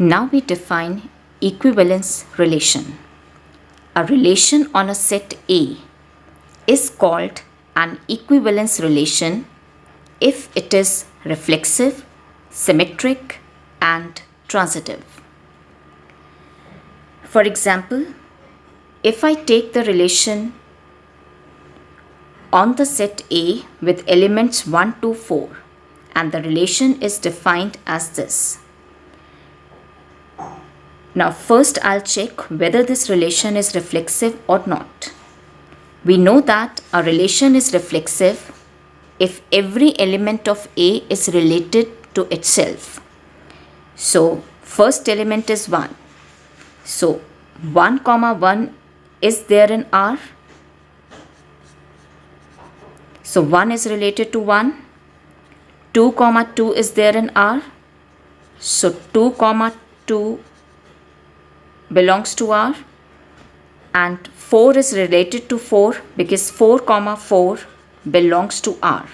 Now we define equivalence relation. A relation on a set A is called an equivalence relation if it is reflexive, symmetric, and transitive. For example, if I take the relation on the set A with elements 1 to 4, and the relation is defined as this. Now first I'll check whether this relation is reflexive or not. We know that a relation is reflexive if every element of A is related to itself. So first element is 1. So 1 comma 1 is there in R. So 1 is related to 1. 2 comma 2 is there in R. So 2 comma 2 belongs to R. And 4 is related to 4 because 4 comma 4 belongs to R.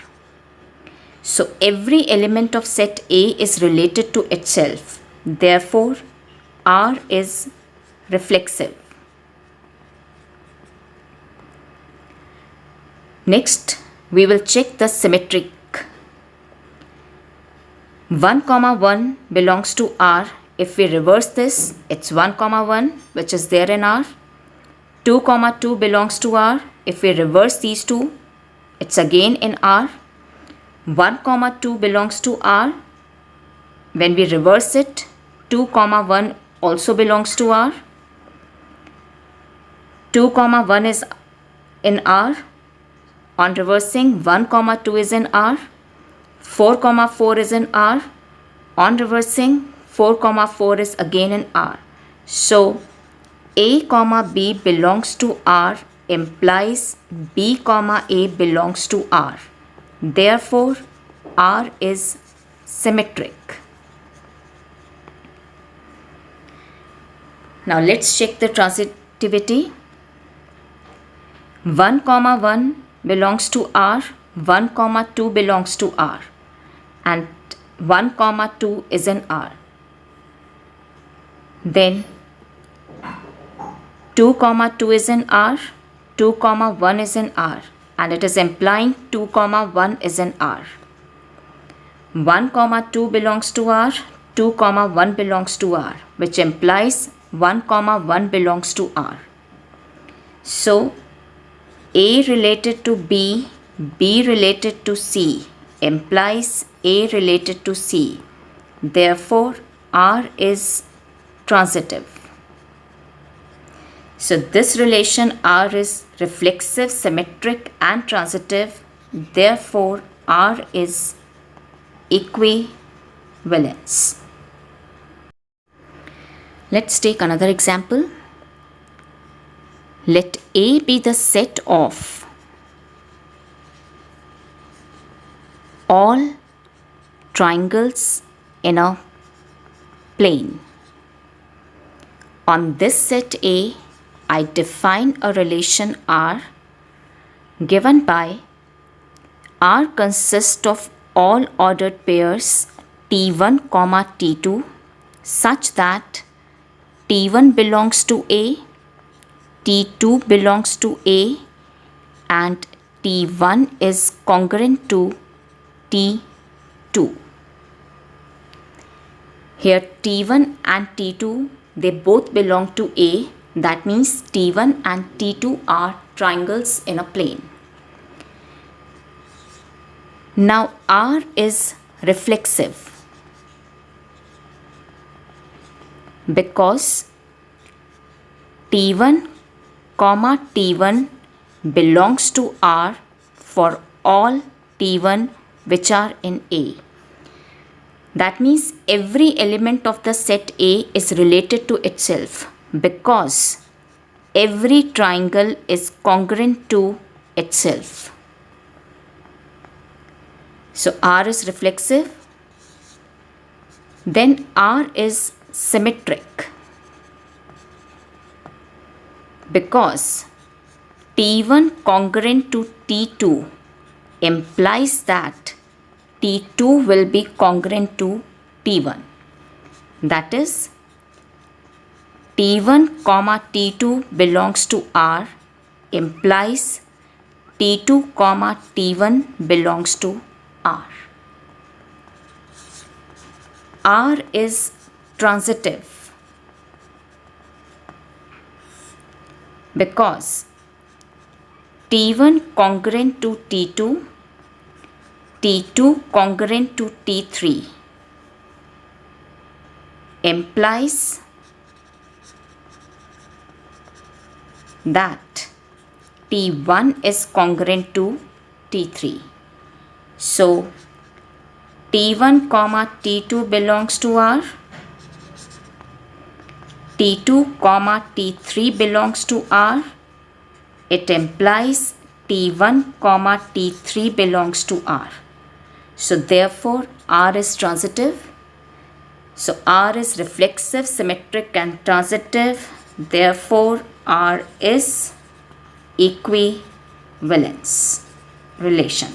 So every element of set A is related to itself. Therefore, R is reflexive. Next, we will check the symmetric. 1 comma 1 belongs to R. If we reverse this, it's 1 comma 1 which is there in R. 2 comma 2 belongs to R. If we reverse these two, it's again in R. 1 comma 2 belongs to R. When we reverse it, 2 comma 1 also belongs to R. 2 comma 1 is in R. On reversing, 1 comma 2 is in R. 4 comma 4 is in R. On reversing, 4 comma 4 is again in R. So A comma B belongs to R implies B comma A belongs to R. Therefore, R is symmetric. Now let's check the transitivity. 1 comma 1 belongs to R, 1 comma 2 belongs to R, and 1 comma 2 is in R. Then 2 comma 2 is in R, 2 comma 1 is in R, and it is implying 2 comma 1 is in R. 1 comma 2 belongs to R, 2 comma 1 belongs to R, which implies 1 comma 1 belongs to R. So A related to B, B related to C implies A related to C. Therefore, R is transitive. So this relation R is reflexive, symmetric and transitive. Therefore, R is equivalence. Let's take another example. Let A be the set of all triangles in a plane. On this set A, I define a relation R given by R consists of all ordered pairs T1, T2 such that T1 belongs to A, T2 belongs to A, and T1 is congruent to T2. Here T1 and T2, they both belong to A. That means T1 and T2 are triangles in a plane. Now R is reflexive because T1, T1 belongs to R for all T1 which are in A. That means every element of the set A is related to itself because every triangle is congruent to itself. So R is reflexive. Then R is symmetric because T1 congruent to T2 implies that T2 will be congruent to T1. That is, T1 comma T2 belongs to R implies T2 comma T1 belongs to R. R is transitive because T1 congruent to T2, T2 congruent to T3 implies that T1 is congruent to T3. So T1 comma T2 belongs to R, T2 comma T3 belongs to R. It implies T1 comma T3 belongs to R. So therefore R is transitive. So R is reflexive, symmetric and transitive. Therefore R is equivalence relation.